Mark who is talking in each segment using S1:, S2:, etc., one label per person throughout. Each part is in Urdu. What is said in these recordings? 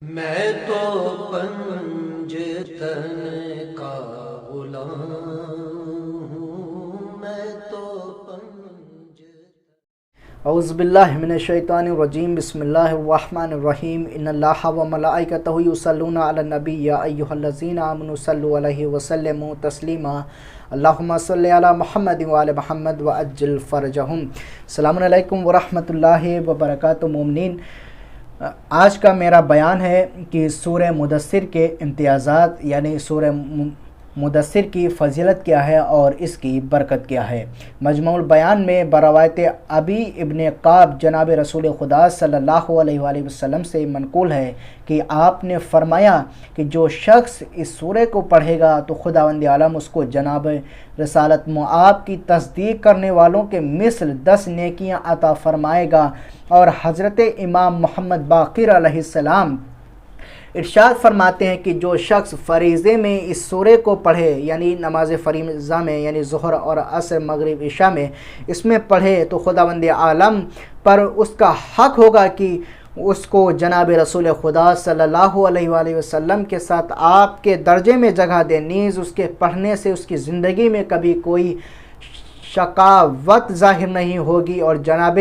S1: میں تو پنجتن کا غلام ہوں، میں تو
S2: اعوذ باللہ من الشیطان الرجیم، بسم اللہ الرحمن الرحیم۔ ان اللہ و ملائکتہ یصلون علی النبی یا ایھا الذین آمنوا صلوا علیہ وسلموا تسلیما، اللہم صلی علی محمد وعلی محمد وعجل فرجہم۔ السلام علیکم ورحمۃ اللہ وبرکاتہ۔ مومنین، آج کا میرا بیان ہے کہ سورہ مدثر کے امتیازات، یعنی سورہ مدثر کی فضیلت کیا ہے اور اس کی برکت کیا ہے۔ مجموع البیان میں بروایت ابی ابن کعب جناب رسول خدا صلی اللہ علیہ وآلہ وسلم سے منقول ہے کہ آپ نے فرمایا کہ جو شخص اس سورہ کو پڑھے گا تو خداوند عالم اس کو جناب رسالت مآب کی تصدیق کرنے والوں کے مثل 10 نیکیاں عطا فرمائے گا۔ اور حضرت امام محمد باقر علیہ السلام ارشاد فرماتے ہیں کہ جو شخص فریضے میں اس سورہ کو پڑھے، یعنی نماز فریضہ میں، یعنی ظہر اور عصر مغرب عشاء میں اس میں پڑھے، تو خداوند عالم پر اس کا حق ہوگا کہ اس کو جناب رسول خدا صلی اللہ علیہ وآلہ وسلم کے ساتھ آپ کے درجے میں جگہ دے، نیز اس کے پڑھنے سے اس کی زندگی میں کبھی کوئی شقاوت ظاہر نہیں ہوگی۔ اور جناب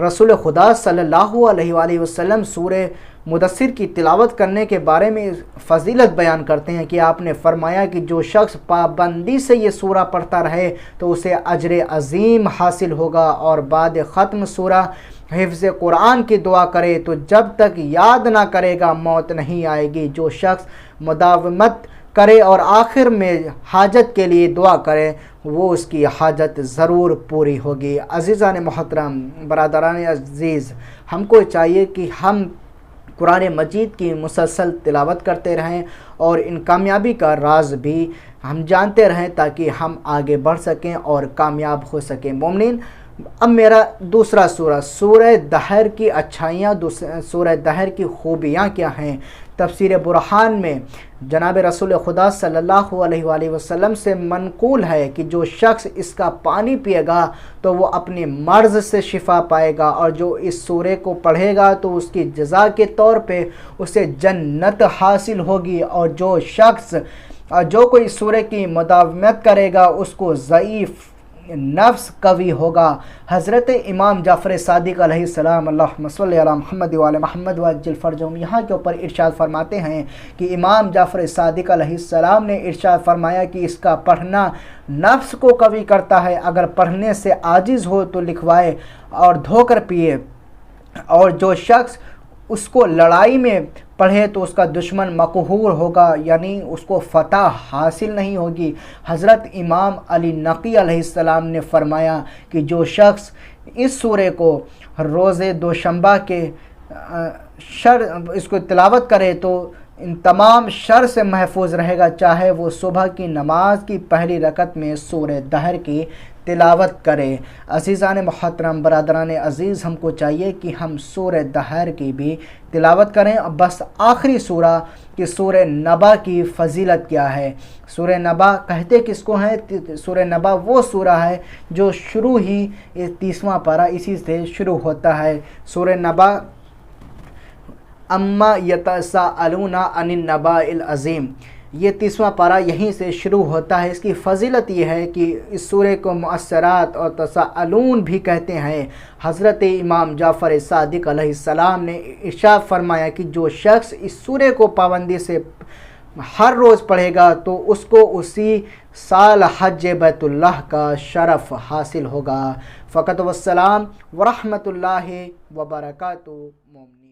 S2: رسول خدا صلی اللہ علیہ وآلہ وسلم سورہ مدثر کی تلاوت کرنے کے بارے میں فضیلت بیان کرتے ہیں کہ آپ نے فرمایا کہ جو شخص پابندی سے یہ سورہ پڑھتا رہے تو اسے اجر عظیم حاصل ہوگا، اور بعد ختم سورہ حفظ قرآن کی دعا کرے تو جب تک یاد نہ کرے گا موت نہیں آئے گی۔ جو شخص مداومت کرے اور آخر میں حاجت کے لیے دعا کرے وہ اس کی حاجت ضرور پوری ہوگی۔ عزیزان محترم، برادران عزیز، ہم کو چاہیے کہ ہم قرآن مجید کی مسلسل تلاوت کرتے رہیں اور ان کامیابی کا راز بھی ہم جانتے رہیں تاکہ ہم آگے بڑھ سکیں اور کامیاب ہو سکیں۔ مومنین، اب میرا دوسرا سورہ دہر کی اچھائیاں، سورہ دہر کی خوبیاں کیا ہیں۔ تفسیر برہان میں جناب رسول خدا صلی اللہ علیہ وآلہ وسلم سے منقول ہے کہ جو شخص اس کا پانی پیے گا تو وہ اپنے مرض سے شفا پائے گا، اور جو اس سورہ کو پڑھے گا تو اس کی جزا کے طور پہ اسے جنت حاصل ہوگی، اور جو کوئی اس سورہ کی مداومت کرے گا اس کو ضعیف نفس قوی ہوگا۔ حضرت امام جعفر صادق علیہ السلام، اللہم صلی علی محمد وعلی محمد وعجل فرجہم، یہاں کے اوپر ارشاد فرماتے ہیں کہ امام جعفر صادق علیہ السلام نے ارشاد فرمایا کہ اس کا پڑھنا نفس کو قوی کرتا ہے، اگر پڑھنے سے عاجز ہو تو لکھوائے اور دھو کر پیے، اور جو شخص اس کو لڑائی میں پڑھے تو اس کا دشمن مقہور ہوگا، یعنی اس کو فتح حاصل نہیں ہوگی۔ حضرت امام علی نقی علیہ السلام نے فرمایا کہ جو شخص اس سورہ کو روز دوشنبہ کے اس کو تلاوت کرے تو ان تمام شر سے محفوظ رہے گا، چاہے وہ صبح کی نماز کی پہلی رکعت میں سورہ دہر کی تلاوت کرے۔ عزیزان محترم، برادران عزیز، ہم کو چاہیے کہ ہم سورہ دہر کی بھی تلاوت کریں۔ بس آخری سورہ کہ سورہ نبا کی فضیلت کیا ہے۔ سورہ نبا کہتے کس کو ہیں؟ سورہ نبا وہ سورہ ہے جو شروع ہی 30واں پارہ اسی سے شروع ہوتا ہے۔ سورہ نبا اما یتساءلون عن النباء العظیم، یہ 30واں پارہ یہیں سے شروع ہوتا ہے۔ اس کی فضیلت یہ ہے کہ اس سورہ کو مؤثرات اور تساءلون بھی کہتے ہیں۔ حضرت امام جعفر صادق علیہ السلام نے ارشاد فرمایا کہ جو شخص اس سورہ کو پابندی سے ہر روز پڑھے گا تو اس کو اسی سال حج بیت اللہ کا شرف حاصل ہوگا۔ فقط والسلام ورحمۃ اللہ وبرکاتہ۔ مومنین۔